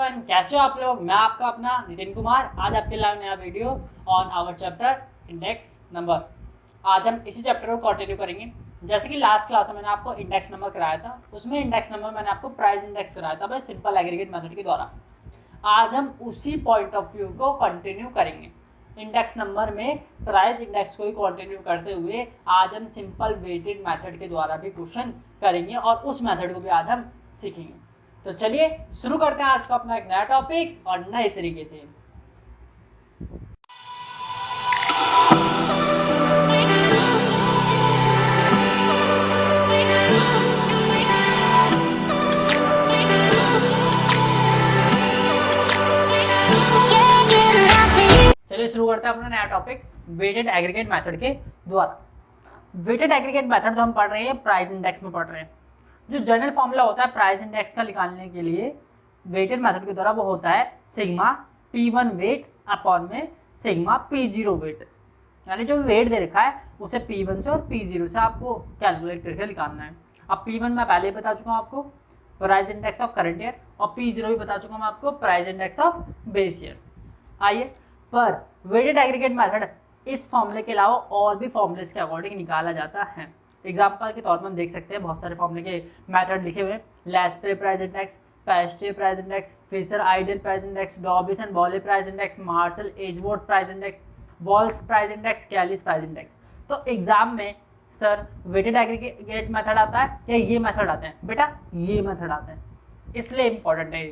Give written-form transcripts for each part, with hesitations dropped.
Everyone, कैसे हो आप लोग। मैं आपका अपना नितिन कुमार आज आपके लिए नया video on our chapter index number. आज हम इसी चैप्टर को कंटिन्यू करेंगे। जैसे कि लास्ट क्लास में मैंने आपको इंडेक्स नंबर कराया था, उसमें इंडेक्स नंबर मैंने आपको प्राइस इंडेक्स कराया था बस सिंपल एग्रीगेट मेथड के द्वारा। आज हम उसी पॉइंट ऑफ व्यू को कंटिन्यू करेंगे। इंडेक्स नंबर में प्राइस इंडेक्स को ही कंटिन्यू करते हुए आज हम सिंपल वेटेड मेथड के द्वारा भी क्वेश्चन करेंगे और उस मेथड को भी आज हम सीखेंगे। तो चलिए शुरू करते हैं आज का अपना एक नया टॉपिक और नए तरीके से। चलिए शुरू करते हैं अपना नया टॉपिक वेटेड एग्रीगेट मेथड के द्वारा। वेटेड एग्रीगेट मेथड जो हम पढ़ रहे हैं प्राइस इंडेक्स में पढ़ रहे हैं। जो जनरल फॉर्मूला होता है प्राइस इंडेक्स का निकालने के लिए वेटेड मेथड के द्वारा वो होता है सिग्मा P1 वेट अपॉन में सिग्मा P0 वेट। यानी जो वेट दे रखा है उसे P1 से और P0 से आपको कैलकुलेट करके निकालना है। अब P1 मैं पहले ही बता चुका हूँ आपको, price index of current year, और P0 भी बता चुका हूँ मैं आपको, price index of base year. आइए, पर वेटेड एग्रीगेट मेथड इस फॉर्मूले के अलावा और भी फॉर्मूलेस के अकॉर्डिंग निकाला जाता है। एग्जाम्पल के तौर पर हम देख सकते हैं बहुत सारे फॉर्मूले के मेथड लिखे हुए हैं। Laspeyres price index, Paasche price index, Fisher ideal price index, Dorbish and Bowley price index, Marshall Edgeworth price index, Walsh price index, Kelly price index. तो एग्जाम में सर वेटेड एग्रीगेट मेथड आता है या ये method आते हैं? बेटा ये मेथड आते हैं, इसलिए इंपॉर्टेंट है।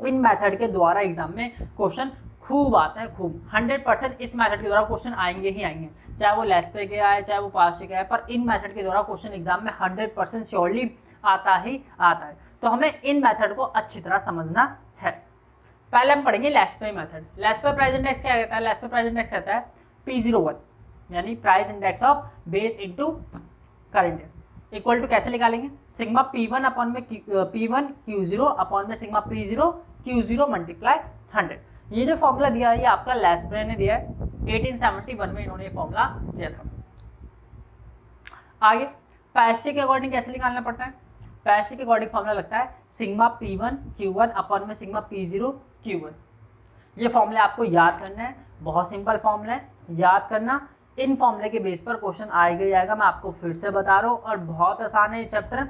इन मेथड के द्वारा एग्जाम में क्वेश्चन खूब आता है, खूब 100% इस मेथड के द्वारा क्वेश्चन आएंगे ही आएंगे, चाहे वो लैस्प्रे के आए चाहे वो पास्टे के आए, पर इन मेथड के द्वारा क्वेश्चन एग्जाम में 100% श्योरली आता ही आता है। तो हमें इन मेथड को अच्छी तरह समझना है। पहले हम पढ़ेंगे Laspeyres method. Laspeyres price index क्या कहता है? लैस्प्रे प्राइस इंडेक्स कहता है P01 यानी price index of base into current year equal to कैसे निकालेंगे? सिग्मा P1 अपॉन में P1 Q0 अपॉन में सिग्मा P0 Q0 मल्टीप्लाई 100। ये जो फॉर्मूला दिया है ये आपका लैस्प्रे ने दिया है, 1871 में इन्होंने ये फॉर्मूला दिया था। आगे पैस्टे के अकॉर्डिंग कैसे निकालना पड़ता है? पैस्टे के अकॉर्डिंग फॉर्मूला लगता है सिग्मा P1 Q1 अपॉन में सिग्मा P0 Q1। ये फॉर्मूला आपको याद करना है, बहुत सिंपल फॉर्मूला है, याद करना। इन फॉर्मूले के बेस पर क्वेश्चन आएगा ही आएगा, मैं आपको फिर से बता रहा हूँ, और बहुत आसान है ये चैप्टर,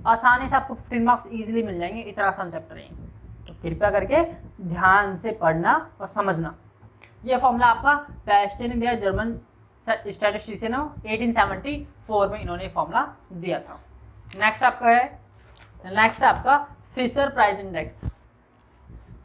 आसानी से आपको 15 मार्क्स ईजिली मिल जाएंगे, इतना आसान चैप्टर है। तो कृपया करके ध्यान से पढ़ना और समझना। यह फॉर्मूला आपका पैस्टे ने दिया, जर्मन स्टैटिस्टिशियन है, 1874 में इन्होंने फॉर्मूला दिया था। नेक्स्ट आपका है, नेक्स्ट आपका फिशर प्राइस इंडेक्स।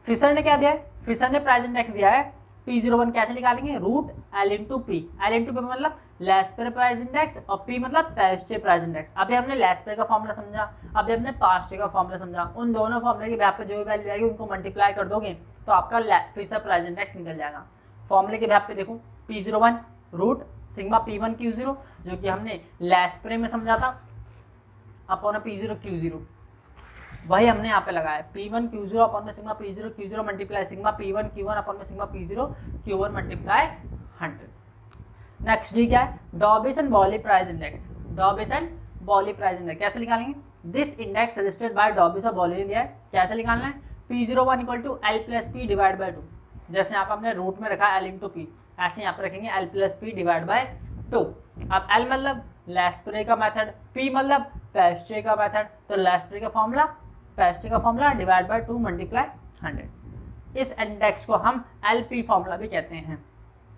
फिशर ने क्या दिया है? फिशर ने प्राइस इंडेक्स दिया है P01 कैसे निकालेंगे? Root L into P। L into P मतलब लैस्प्रे प्राइस इंडेक्स और P मतलब पैस्टे प्राइस इंडेक्स। अभी हमने लैस्प्रे का फॉर्मूला समझा, अभी हमने पास्टे का फॉर्मूला समझा। उन दोनों फॉर्मूले के बेस पे जो भी वैल्यू आएगी उनको मल्टीप्लाई कर दोगे तो आपका फिशर प्राइस इंडेक्स निकल जाएगा। फॉर्मूले के बेस पे देखो P01 root sigma P1 Q0 जो कि हमने लैस्प्रे में समझा था अपॉन P0 Q0, वही हमने यहाँ पे लगाया P1 Q0 अपॉन में sigma P0 Q0 multiply sigma P1 Q1 upon में sigma P0 Q1 multiply 100। Next D क्या है? Dorbish and Bowley price index. Dorbish and Bowley price index कैसे निकालेंगे? This index suggested by Dorbish और Bowley ने दिया है, कैसे निकालना है? P01 equal to L plus P divide by 2। जैसे यहाँ पर हमने रूट में रखा L इंटू P, ऐसे यहाँ पर रखेंगे L plus P divide by 2। अब L मतलब लैस्प्रे का मेथड, P मतलब पैस्टे का मेथड, तो लैस्प्रे का फॉर्मूला पैस्टे का फॉर्मूला डिवाइड बाय 2 मल्टीप्लाई 100। इस इंडेक्स को हम LP फॉर्मूला भी कहते हैं।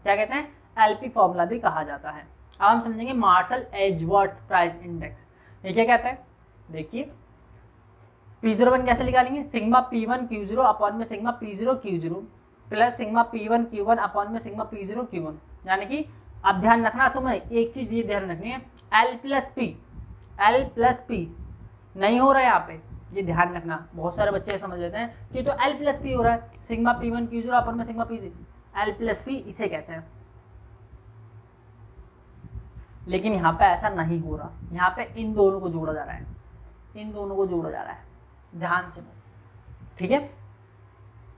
क्या कहते हैं? LP फॉर्मूला भी कहा जाता है। अब हम समझेंगे मार्शल एजवर्थ प्राइस इंडेक्स। ये क्या कहता है? देखिए P01 कैसे निकालेंगे? सिग्मा P1 Q0 अपॉन में sigma P0 Q0 plus sigma P1 Q1 upon में सिग्मा P0 Q1। यानी कि अब ध्यान रखना, तुम्हें एक चीज ये ध्यान रखनी है, L प्लस P नहीं हो रहा है यहाँ पे, ये ध्यान रखना। बहुत सारे बच्चे समझ लेते हैं कि तो L प्लस P हो रहा है, सिग्मा P1 Q0 अपन में sigma P0, L plus P इसे कहते हैं। लेकिन यहाँ पे ऐसा नहीं हो रहा, यहाँ पे इन दोनों को जोड़ा जा रहा है, इन दोनों को जोड़ा जा रहा है, ध्यान से। ठीक है,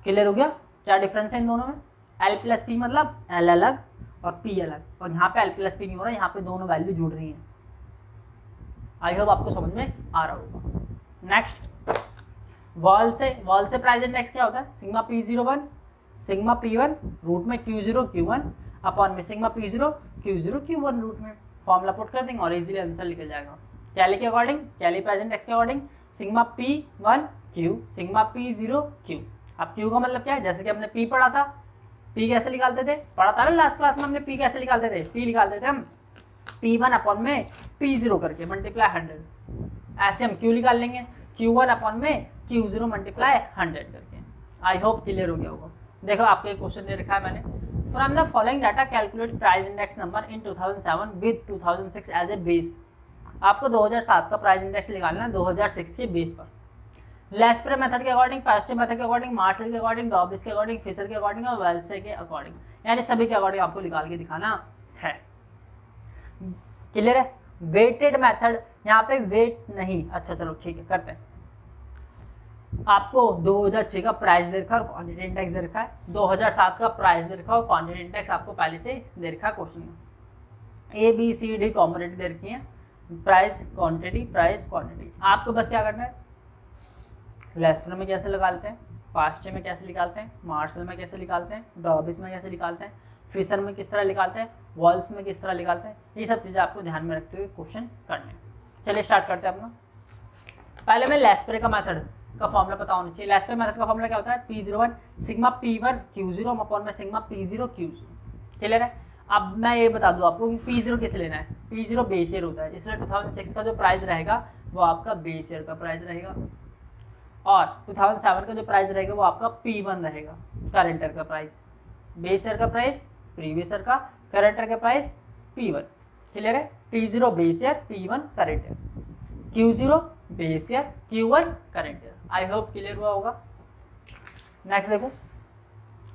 क्लियर हो गया? क्या डिफरेंस है इन दोनों में? L प्लस P मतलब L अलग और P अलग, और यहाँ पे L प्लस P नहीं हो रहा, यहाँ पे दोनों वैल्यू जुड़ रही हैं। आई होप आपको समझ में आ रहा होगा। नेक्स्ट वॉल से प्राइस इंडेक्स क्या होता है, sigma P01 sigma P1 root में Q0 Q1 अपॉन में sigma P0 Q0 Q1 root में। फॉर्मूला पुट कर देंगे और इजीली आंसर निकल जाएगा। कैली के अकॉर्डिंग, कैली प्राइस इंडेक्स के according sigma P1 Q sigma P0 Q। अब Q का मतलब क्या है, जैसे कि हमने P पढ़ा था, P कैसे निकालते थे, पढ़ा था ना लास्ट क्लास में हमने, P कैसे निकालते थे, P निकालते थे हम P1 अपॉन में P0 करके मल्टीप्लाई 100। ऐसे हम Q निकाल लेंगे Q1 अपॉन में Q0 मल्टीप्लाई 100 करके। आई होप क्लियर हो गया होगा। देखो आपको एक क्वेश्चन दे रखा है मैंने, from the following data calculate price index number in 2007 with 2006 as a base. आपको 2007 का प्राइस इंडेक्स निकालना है 2006 के बेस पर। लेस्प्रे मेथड के अकॉर्डिंग, पास्टे मेथड के अकॉर्डिंग, मार्शल के अकॉर्डिंग, डॉबिस के अकॉर्डिंग, फिशर के अकॉर्डिंग और वेल्से के अकॉर्डिंग, यानी सभी के अकॉर्डिंग आपको निकाल के दिखाना है। क्लियर है। वेटेड मेथड, यहाँ पे वेट नहीं, अच्छा चलो ठीक है करते हैं। आपको 2006 का प्राइस दे रखा है और क्वांटिटी इंडेक्स दे रखा है, 2007 का प्राइस दे रखा है और क्वांटिटी इंडेक्स आपको पहले से दे रखा है क्वेश्चन में। ABCD कॉमोडिटी दे रखी है, प्राइस क्वांटिटी प्राइस क्वांटिटी। आपको बस क्या करना है, लेस्प्रे में कैसे निकालते हैं, पास्टे में कैसे निकालते हैं, मार्शल में कैसे निकालते हैं, डॉबिस में कैसे निकालते हैं, फिशर में किस तरह निकालते हैं, वॉल्स में किस तरह निकालते हैं, ये सब चीज़ें आपको ध्यान में रखते हुए क्वेश्चन करने हैं। चलिए स्टार्ट करते हैं अपना। पहले मैं लेस्प्रे का मेथड का फॉर्मूला पता होना चाहिए। लेस्प्रे मेथड का फॉर्मूला क्या होता है, P01 sigma P1 Q0 upon में सिग्मा P0 Q0। क्लियर है। अब मैं ये बता दूं आपको कि P0 किस लेना है, P0 बेस ईयर होता है, इसलिए 2006 का जो प्राइस रहेगा वो आपका बेस ईयर का प्राइस रहेगा और 2007 का जो प्राइस रहेगा वो आपका P1 रहेगा, करंट ईयर का प्राइस। बेस ईयर का प्राइस प्रीवियस ईयर का, करंट ईयर का प्राइस P1। क्लियर है। P0 base year, P1 current year, Q0 base year, Q1 current year. I hope clear हुआ होगा। नेक्स्ट देखो,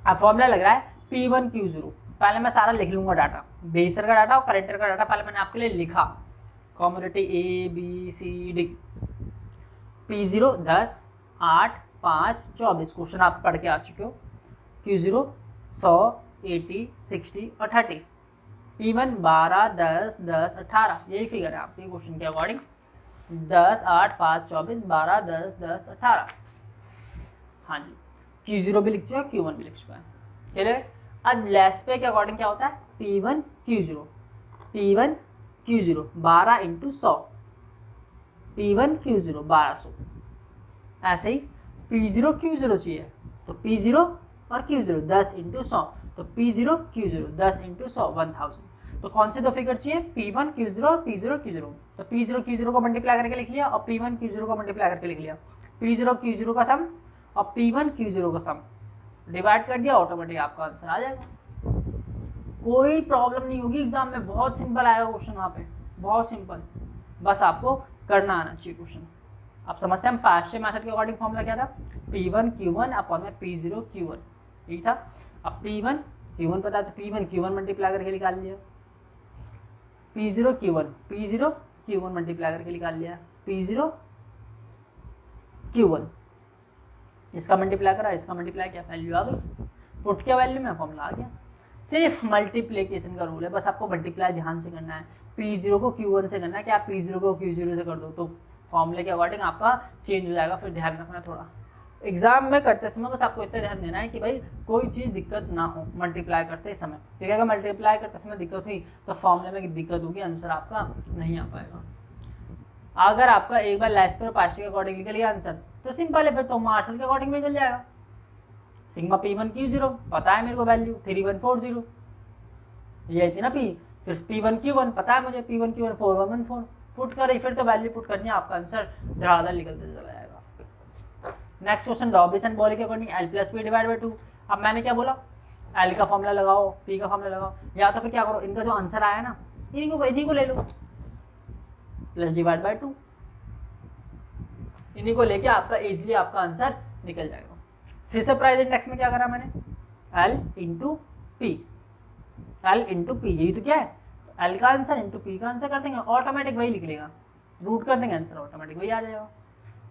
अब फॉर्मूला लग रहा है P1 Q0। पहले मैं सारा लिख लूंगा डाटा, बेस ईयर का डाटा और करंट ईयर का डाटा पहले मैंने आपके लिए लिखा। कॉमोडिटी ABCD, P0 10 8 5 24 क्वेश्चन आप पढ़ के आ चुके हो। Q0 100 80 60 और 30। P1 12 10 10 18, यही फिगर है आपके क्वेश्चन के अकॉर्डिंग। 10 8 5 24 12 10 10 18। हाँ जी, Q0 भी लिख चुका है, Q1 भी लिख चुका है। क्लियर। अब लेस्प्रे के अकॉर्डिंग क्या होता है, P1 Q0 12 into 100, P1 Q0 1200। ऐसे ही P0 Q0 चाहिए तो P0 और Q0 10 इंटू 100, तो P0 Q0 10 इंटू 100 1000। तो कौन से दो फिगर चाहिए, P1 Q0 और P0 Q0। तो P0 Q0 को मल्टीप्लाई करके लिख लिया और P1 Q0 को मल्टीप्लाई करके लिख लिया। P0 Q0 का सम और P1 Q0 का सम डिवाइड कर दिया, ऑटोमेटिक आपका आंसर आ जाएगा। कोई प्रॉब्लम नहीं होगी एग्जाम में, बहुत सिंपल आएगा क्वेश्चन वहाँ पे, बहुत सिंपल, बस आपको करना आना चाहिए क्वेश्चन। आप समझते हैं, हम पास्टे मेथड के अकॉर्डिंग फॉर्मूला क्या था, P1 Q1 अपॉन में P0 Q1, यही था। अब P1 Q1 पता है तो P1 Q1 मल्टीप्लाई करके निकाल लिया, P0 Q1 मल्टीप्लाई करके निकाल लिया, P0 Q1, इसका मल्टीप्लाई करा, इसका मल्टीप्लाई किया, वैल्यू आ गई। पुट के वैल्यू में फॉर्मूला आ गया। सिर्फ मल्टीप्लिकेशन का रूल है, बस आपको मल्टीप्लाई ध्यान से करना है। P0 को Q1 से करना है, क्या आप P0 को Q0 से कर दो तो फॉर्मूले के अकॉर्डिंग आपका चेंज हो जाएगा। फिर ध्यान रखना थोड़ा एग्जाम में करते समय, बस आपको इतना ध्यान देना है कि भाई कोई चीज़ दिक्कत ना हो मल्टीप्लाई करते समय, ठीक है। अगर मल्टीप्लाई करते समय दिक्कत हुई तो फॉर्मूले में दिक्कत होगी, आंसर आपका नहीं आ पाएगा। अगर आपका एक बार लेस्प्रे और पास्टे के अकॉर्डिंग निकल गया आंसर तो सिंपल है, फिर तो मार्शल के अकॉर्डिंग भी निकल जाएगा। सिग्मा P1 Q0 पता है मेरे को वैल्यू 3140, ये थी ना P, फिर P1 Q1 पता है मुझे P1 Q1 4114, पुट करी, फिर तो वैल्यू पुट करनी है, आपका आंसर धड़ाधड़ निकलते चला जाएगा। नेक्स्ट क्वेश्चन, डॉबिस एंड बॉयली के अकॉर्डिंग L + P / 2। अब मैंने क्या बोला, L का फॉर्मूला लगाओ, P का फॉर्मूला लगाओ, या तो फिर क्या करो, इनका जो आंसर आया ना इन्हीं को ले लो, +/2, इन्हीं को लेके आपका इजीली आपका आंसर निकल जाएगा। फिर से प्राइस इंडेक्स में क्या करा मैंने, L × P, यही तो क्या है, L का आंसर इंटू P का आंसर कर देंगे, ऑटोमेटिक वही लिख लेगा, रूट कर देंगे, आंसर ऑटोमेटिक वही आ जाएगा।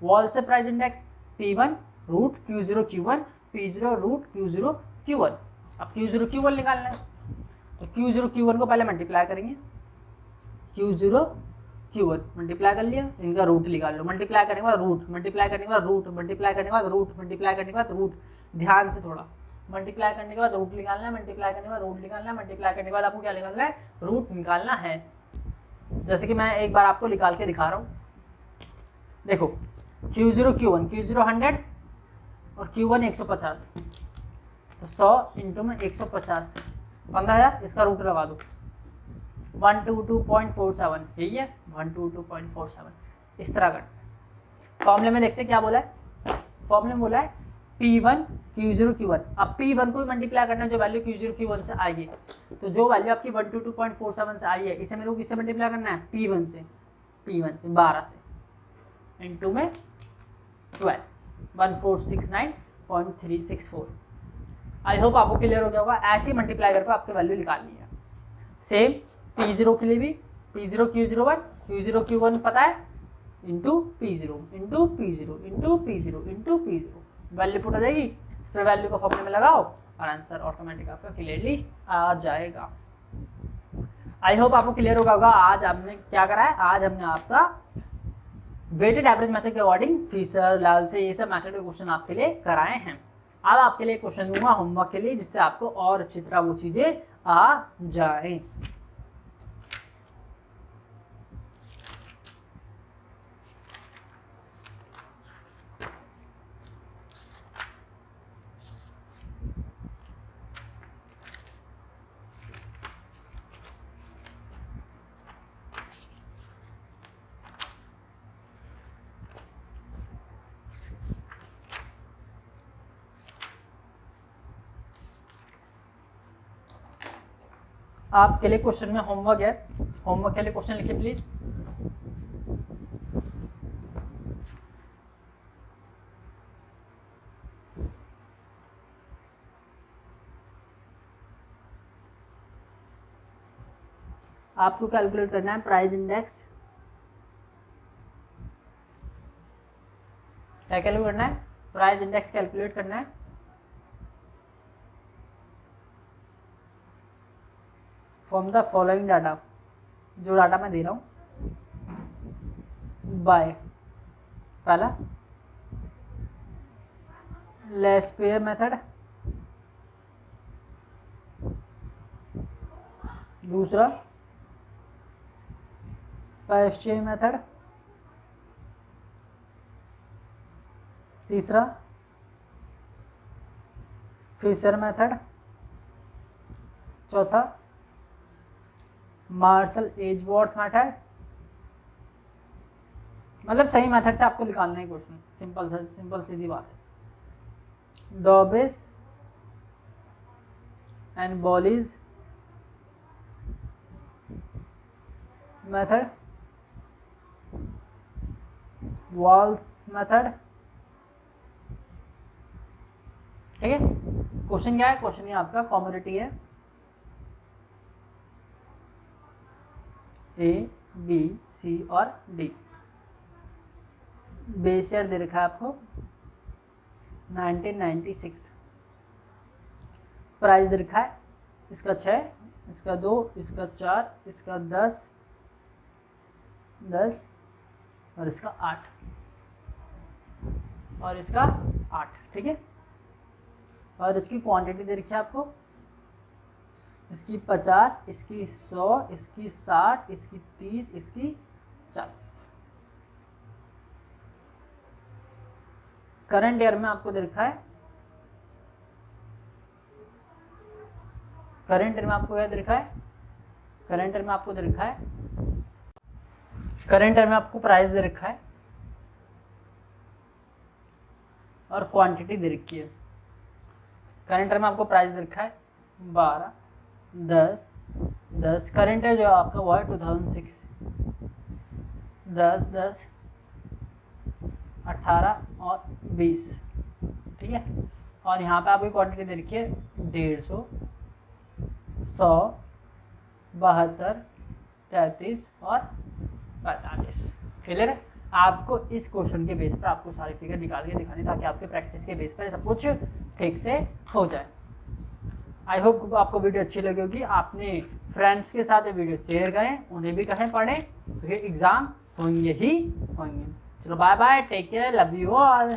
वॉल से price index P1 root Q0 Q1, P0 root Q0 Q1। अब Q0 Q1 निकालना है तो Q0 Q1 को पहले मल्टीप्लाई करेंगे, Q0 Q1 मल्टीप्लाई कर लिया, इनका रूट निकाल लो, मल्टीप्लाई करने के बाद रूट, मल्टीप्लाई करने के बाद रूट, मल्टीप्लाई करने के बाद रूट, मल्टीप्लाई करने के बाद रूट, ध्यान से थोड़ा, मल्टीप्लाई करने के बाद रूट निकालना है, मल्टीप्लाई करने के बाद रूट निकालना है, मल्टीप्लाई करने के बाद आपको क्या निकालना है, रूट निकालना है। जैसे कि मैं एक बार आपको निकाल के दिखा रहा हूँ, देखो Q0 Q1, Q0 100 और Q1 150, तो 100 इंटू में 150 15,000, इसका रूट लगा दो 122.47, यही है 122.47, इस तरह का। फॉर्मूले में देखते क्या बोला है, फॉर्मूले में बोला है P1 Q0 Q1, अब P1 को मल्टीप्लाई करना है जो वैल्यू Q0 Q1 से आई है, तो जो वैल्यू आपकी 122.47 से आई है इसे मेरे को किससे मल्टीप्लाई करना है, P1 से 12 से इंटू में 12, 1469.364। आई होप आपको क्लियर हो गया होगा। ऐसे ही मल्टीप्लाई करके आपकी वैल्यू निकालनी है। सेम P0 के लिए भी P0 Q01 Q0 Q1 पता है, into P0 into P0 into P0 into P0, value put हो जाएगी, फिर वैल्यू को फॉर्मूले में लगाओ और आंसर ऑटोमेटिक आपका क्लियरली आ जाएगा। आई होप आपको क्लियर होगा। आज हमने क्या करा है, आज हमने आपका वेटेड एवरेज मेथड के अकॉर्डिंग फिशर, लाल से ये सब मेथड के क्वेश्चन आपके लिए कराए हैं। अब आपके लिए क्वेश्चन दूंगा होमवर्क के लिए, जिससे आपको और अच्छी तरह वो चीजें आ जाए। आपके लिए क्वेश्चन में होमवर्क है, होमवर्क के लिए क्वेश्चन लिखिए प्लीज। आपको कैलकुलेट करना है प्राइस इंडेक्स, क्या कैलकुलेट करना है, प्राइस इंडेक्स कैलकुलेट करना है। फ्रॉम द फॉलोइंग डाटा, जो डाटा मैं दे रहा हूँ, बाय पहला लेस्पेयर मेथड, दूसरा पैस्चे मेथड, तीसरा फिशर मेथड, चौथा मार्शल एजवर्थ मेथड। मतलब सही मेथड से आपको निकालना है क्वेश्चन, सिंपल सीधी बात है। डॉबेस एंड बॉलीज मेथड, वॉल्स मेथड, ठीक है। क्वेश्चन क्या है, क्वेश्चन ये आपका कॉमोडिटी है A, B, C और D। बेस ईयर दे रखा है आपको 1996। प्राइस दे रखा है इसका 6, इसका 2, इसका 4, इसका 10 और इसका 8 और इसका 8, ठीक है। और इसकी क्वांटिटी दे रखी है आपको, इसकी 50, इसकी 100, इसकी 60, इसकी 30, इसकी 40। करंट ईयर में आपको दे रखा है, करंट ईयर में आपको क्या दे रखा है, करंट ईयर में आपको दे रखा है, करंट ईयर में आपको प्राइस दे रखा है और क्वांटिटी दे रखी है। करंट ईयर में आपको प्राइस दे रखा है 12, 10, करंट है जो आपका वो है 2006, 10, 18 और 20, ठीक है। और यहाँ पे आपकी क्वांटिटी दे रखी है 150, 100, 72, 33 और 45। क्लियर है। आपको इस क्वेश्चन के बेस पर आपको सारी फिगर निकाल के दिखानी, ताकि आपके प्रैक्टिस के बेस पर सब कुछ ठीक से हो जाए। आई होप आपको वीडियो अच्छी लगी होगी। आपने फ्रेंड्स के साथ वीडियो शेयर करें, उन्हें भी कहें पढ़ें, क्योंकि एग्ज़ाम होंगे ही होंगे। चलो bye bye, take care, love you all.